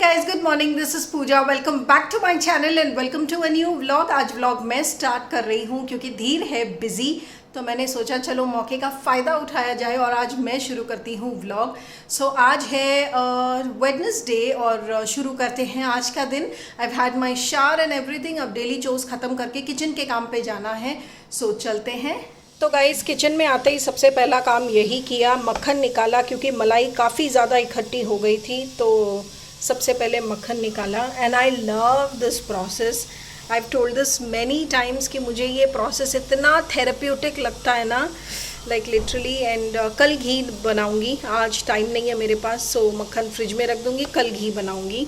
guys, good morning. This is Pooja. Welcome back to my channel and welcome to a new vlog. आज vlog मैं start कर रही हूँ क्योंकि धीर है बिजी, तो मैंने सोचा चलो मौके का फ़ायदा उठाया जाए और आज मैं शुरू करती हूँ व्लॉग। आज है वेडनेसडे और शुरू करते हैं आज का दिन। I had my shower and everything. अब डेली चोर्स ख़त्म करके किचन के काम पे जाना है, चलते हैं। तो गाइस किचन में आते ही सबसे पहला काम यही किया, मक्खन निकाला क्योंकि मलाई काफ़ी ज़्यादा इकट्ठी हो गई थी, तो सबसे पहले मक्खन निकाला। And I love this process. I have told this many times कि मुझे ये प्रोसेस इतना थेरेप्यूटिक लगता है ना, लाइक लिटरली। एंड कल घी बनाऊंगी, आज टाइम नहीं है मेरे पास, सो मक्खन फ्रिज में रख दूंगी, कल घी बनाऊंगी।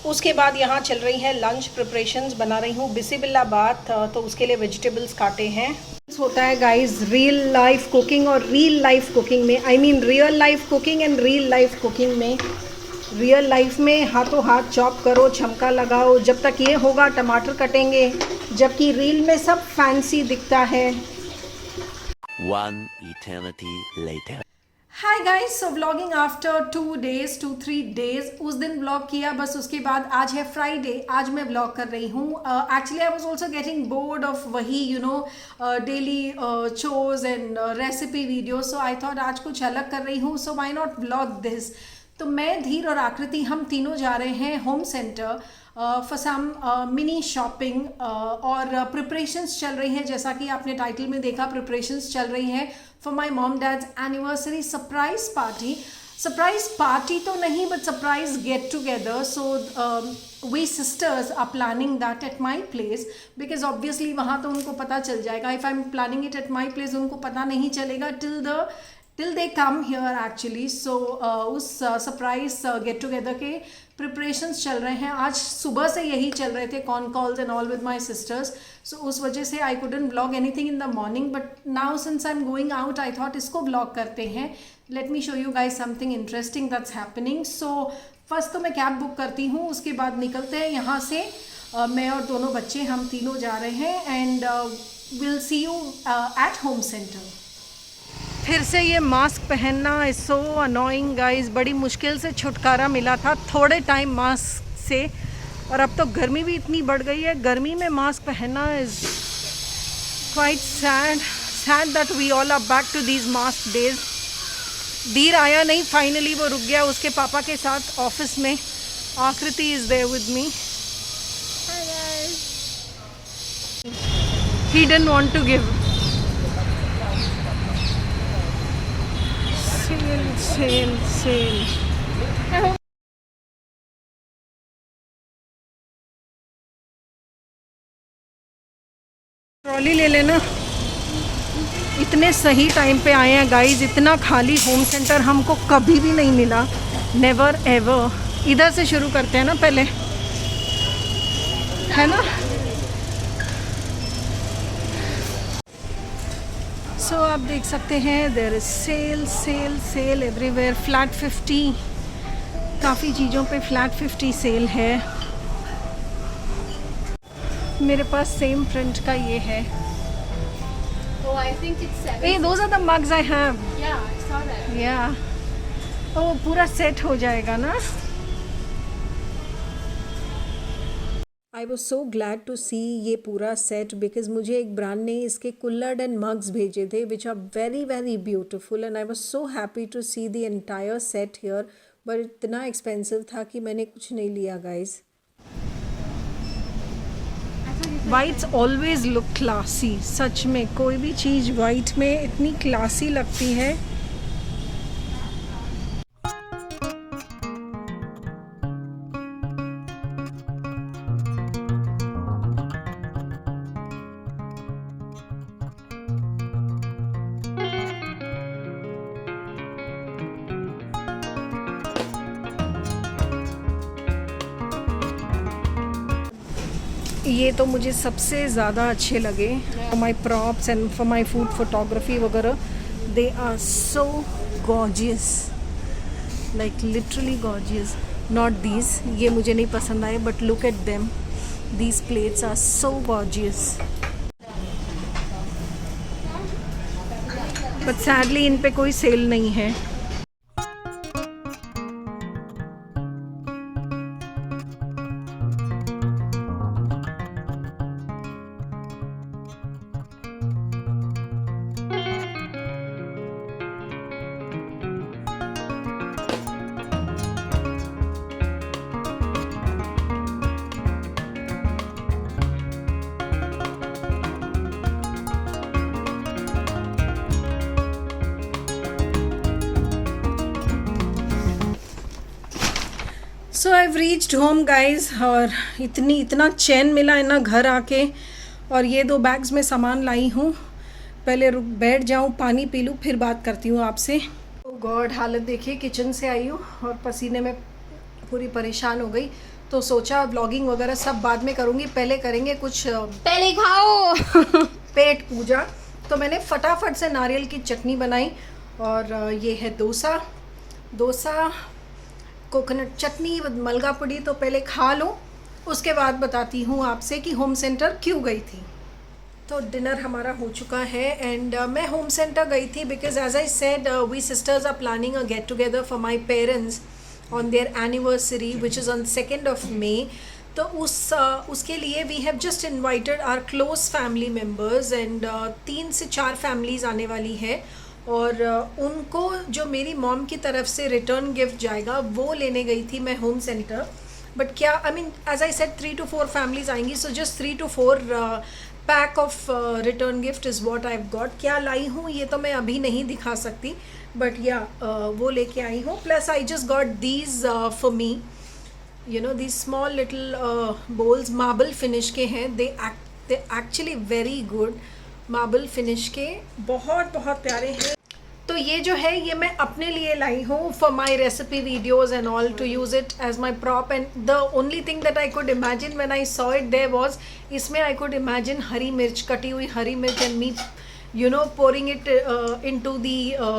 उसके बाद यहाँ चल रही है लंच प्रिपरेशंस। बना रही हूँ बिसिबिल्लाबाद, तो उसके लिए वेजिटेबल्स काटे हैं। होता है गाइस रियल लाइफ कुकिंग और रियल लाइफ कुकिंग में, I mean real life cooking and real life cooking में। रियल लाइफ में हाथों हाथ चॉप करो, छमका लगाओ, जब तक ये होगा टमाटर कटेंगे, जबकि रील में सब फैंसी दिखता है। One eternity later. Hi guys, so vlogging after 2-3 days. उस दिन व्लॉग किया, बस उसके बाद आज है फ्राइडे, आज मैं व्लॉग कर रही हूँ। Actually I was also getting bored of वही daily chores and recipe video, so I thought आज कुछ अलग कर रही हूँ, so why not vlog this. तो मैं, धीर और आकृति हम तीनों जा रहे हैं Home Centre for some mini shopping और प्रिपरेशंस चल रही हैं, जैसा कि आपने टाइटल में देखा, प्रिपरेशंस चल रही हैं for my mom dad's anniversary surprise party. Surprise party तो नहीं, but surprise get together. So we sisters are planning that at my place, because obviously वहाँ तो उनको पता चल जाएगा। If I am planning it at my place, उनको पता नहीं चलेगा till they come here actually. So उस सरप्राइज गेट टुगेदर के प्रिपरेशंस चल रहे हैं। आज सुबह से यही चल रहे थे, con calls and all with my sisters. So उस वजह से I couldn't vlog anything in the morning, but now since I am going out I thought इसको व्लॉग करते हैं। Let me show you guys something interesting that's happening. So first तो मैं cab book करती हूँ, उसके बाद निकलते हैं यहाँ से। मैं और दोनों बच्चे, हम तीनों जा रहे हैं and will see you at home centre. फिर से ये मास्क पहनना इज सो अनोइंग गाइज। बड़ी मुश्किल से छुटकारा मिला था थोड़े टाइम मास्क से, और अब तो गर्मी भी इतनी बढ़ गई है। गर्मी में मास्क पहनना is quite sad that we all are back to these mask days. धीर आया नहीं, फाइनली वो रुक गया उसके पापा के साथ ऑफिस में। Aakriti is there with me. He didn't want to give. Sale trolley ले लेना। इतने सही टाइम पे आए हैं गाइज, इतना खाली होम सेंटर हमको कभी भी नहीं मिला, नेवर एवर। इधर से शुरू करते हैं ना पहले, है ना। सो आप देख सकते हैं there is sale everywhere. Flat 50, काफ़ी चीज़ों पे फ्लैट 50 सेल है। मेरे पास सेम प्रिंट का ये है। Oh, I think it's 7. Hey, those are the mugs I have. Yeah, I saw that. Yeah. Oh, पूरा सेट हो जाएगा ना। I was so glad to see ये पूरा सेट, बिकॉज मुझे एक ब्रांड ने इसके कुल्लड़ एंड मग्स भेजे थे which are very very beautiful, and I was so happy to see the entire set here. But इतना एक्सपेंसिव था कि मैंने कुछ नहीं लिया guys. Whites always look classy, सच में कोई भी चीज़ वाइट में इतनी क्लासी लगती है। ये तो मुझे सबसे ज़्यादा अच्छे लगे, for my props and for my food photography वगैरह। They are so gorgeous, like literally gorgeous. Not these, ये मुझे नहीं पसंद आए, but look at them, these plates are so gorgeous. But sadly इन पे कोई सेल नहीं है। So I reached home guys, और इतना चैन मिला है ना घर आके। और ये 2 बैग्स में सामान लाई हूँ, पहले बैठ जाऊँ, पानी पी लूँ, फिर बात करती हूँ आपसे। ओ गॉड, हालत देखिए, किचन से आई हूँ और पसीने में पूरी परेशान हो गई। तो सोचा व्लॉगिंग वगैरह सब बाद में करूँगी, पहले करेंगे कुछ पहले खाओ पेट पूजा। तो मैंने फटाफट से नारियल की चटनी बनाई, और ये है डोसा, कोकोनट चटनी, मलगा पुड़ी। तो पहले खा लूँ, उसके बाद बताती हूँ आपसे कि होम सेंटर क्यों गई थी। तो डिनर हमारा हो चुका है, एंड मैं होम सेंटर गई थी because as I said we sisters are planning a get together for my parents on their anniversary which is on 2nd of May। तो उसके लिए we have just invited our close family members, and 3 से 4 families आने वाली है। और उनको जो मेरी मॉम की तरफ से रिटर्न गिफ्ट जाएगा वो लेने गई थी मैं होम सेंटर। बट क्या I mean as I said 3 to 4 families आएंगी, so just 3 to 4 pack of return gift is what I have got. क्या लाई हूँ ये तो मैं अभी नहीं दिखा सकती, बट या वो लेके आई हूँ। Plus I just got these for me, you know these small little bowls, marble finish के हैं। They actually very good, marble finish के, बहुत प्यारे हैं। तो ये जो है ये मैं अपने लिए लाई हूँ for my recipe videos and all, to use it as my prop. And the only thing that I could imagine when I saw it there was, इसमें आई कुड इमेजिन हरी मिर्च, कटी हुई हरी मिर्च, and me you know pouring it into the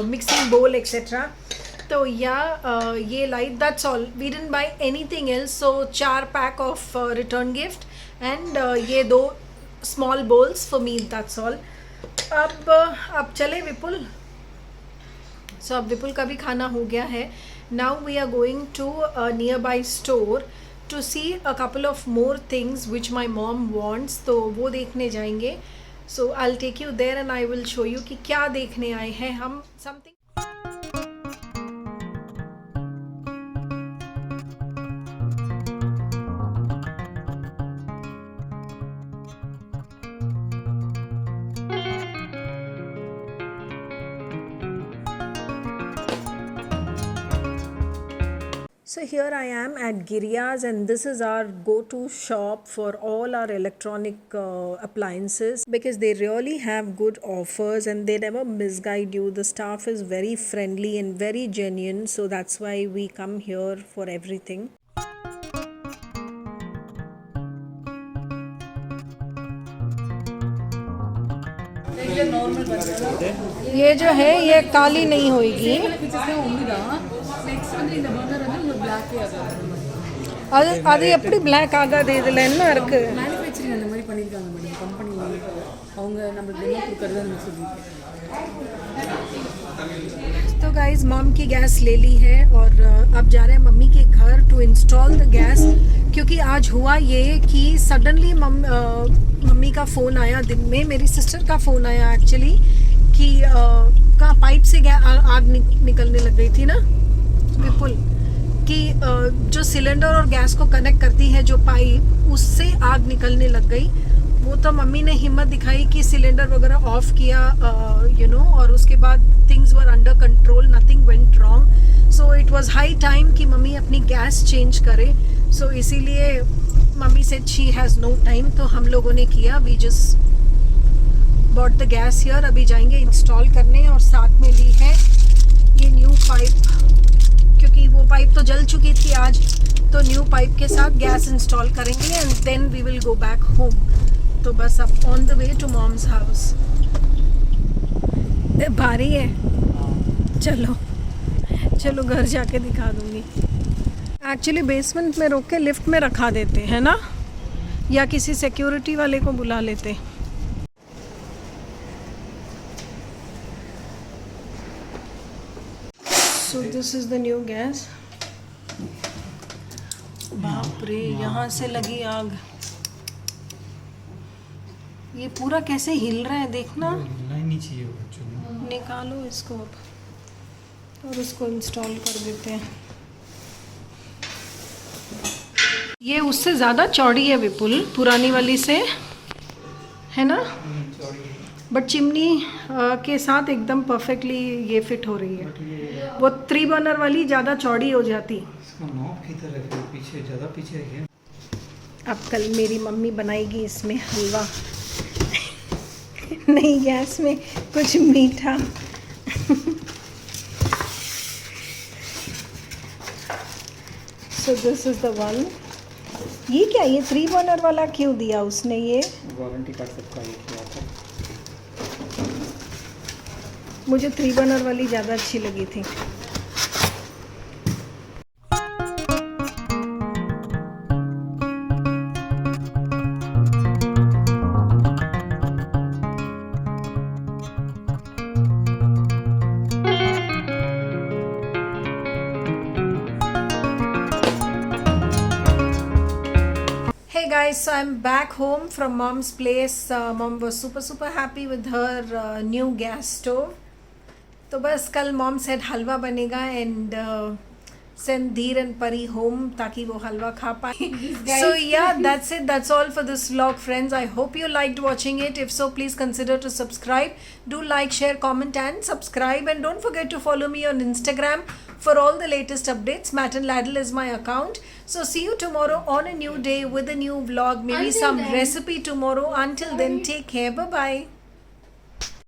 mixing bowl etc. तो ये like that's all, we didn't buy anything else. So 4 pack of return gift and ये 2 small bowls for me, that's all. अब चले विपुल। So अब विपुल का भी खाना हो गया है। Now we are going to a nearby store to see a couple of more things which my mom wants, तो वो देखने जाएंगे। So I'll take you there and I will show you कि क्या देखने आए हैं हम। something So here I am at Giriya's, and this is our go-to shop for all our electronic appliances because they really have good offers and they never misguide you. The staff is very friendly and very genuine, so that's why we come here for everything. ये जो है ये काली नहीं होगी, அது எப்படி black ஆகாது இதுல என்ன இருக்கு? மேனுஃபேக்சரிங் அந்த மாதிரி பண்ணிருக்காங்க மேடம், கம்பெனி அவங்க நமக்கு டெமோ கொடுக்கறதுன்னு சொல்லிட்டு। तो गाइज मॉम की गैस ले ली है और अब जा रहे हैं मम्मी के घर टू इंस्टॉल द गैस, क्योंकि आज हुआ ये कि सडनली मम्मी का फ़ोन आया दिन में, मेरी सिस्टर का फ़ोन आया एक्चुअली कि का पाइप से आग निकलने लग गई थी ना विपुल, कि जो सिलेंडर और गैस को कनेक्ट करती है जो पाइप, उससे आग निकलने लग गई। वो तो मम्मी ने हिम्मत दिखाई कि सिलेंडर वगैरह ऑफ किया और उसके बाद things were under control, nothing went wrong. So it was high time कि मम्मी अपनी गैस चेंज करे। सो इसीलिए मम्मी said she has no time, तो हम लोगों ने किया, we just bought the gas here. अभी जाएंगे इंस्टॉल करने, और साथ में ली है ये न्यू पाइप, क्योंकि वो पाइप तो जल चुकी थी आज, तो न्यू पाइप के साथ गैस इंस्टॉल करेंगे and then we will go back home. तो बस अब on the way to mom's house. भारी है, चलो घर जाके दिखा दूंगी। एक्चुअली बेसमेंट में रोक के लिफ्ट में रखा देते हैं ना, या किसी सिक्योरिटी वाले को बुला लेते। So this is the new gas. बाप रे, यहाँ से लगी आग। ये पूरा कैसे हिल रहा है देखना। निकालो इसको अब और इसको इंस्टॉल कर देते हैं। ये उससे ज़्यादा चौड़ी है विपुल, पुरानी वाली से, है ना? बट चिमनी के साथ एकदम परफेक्टली ये फिट हो रही है। वो 3 बर्नर वाली ज़्यादा चौड़ी हो जाती। इसका नॉब किधर है फिर पीछे, ज़्यादा पीछे है। अब कल मेरी मम्मी बनाएगी इसमें हलवा नहीं गैस में कुछ मीठा so this is the one. ये क्या, ये 3 बर्नर वाला क्यों दिया उसने? ये वारंटी कार्ड सबका ये किया था। मुझे 3 बर्नर वाली ज़्यादा अच्छी लगी थी। Hey guys, so I'm back home from mom's place. Mom was super happy with her new gas stove. तो बस कल mom said हलवा बनेगा and send धीर and परी home ताकि वो हलवा खा पाए. So yeah, that's it. That's all for this vlog, friends. I hope you liked watching it. If so, please consider to subscribe. Do like, share, comment and subscribe. And don't forget to follow me on Instagram for all the latest updates. Matt and Laddle is my account. So see you tomorrow on a new day with a new vlog. Maybe Until some then. recipe tomorrow. Until then, take care. Bye-bye.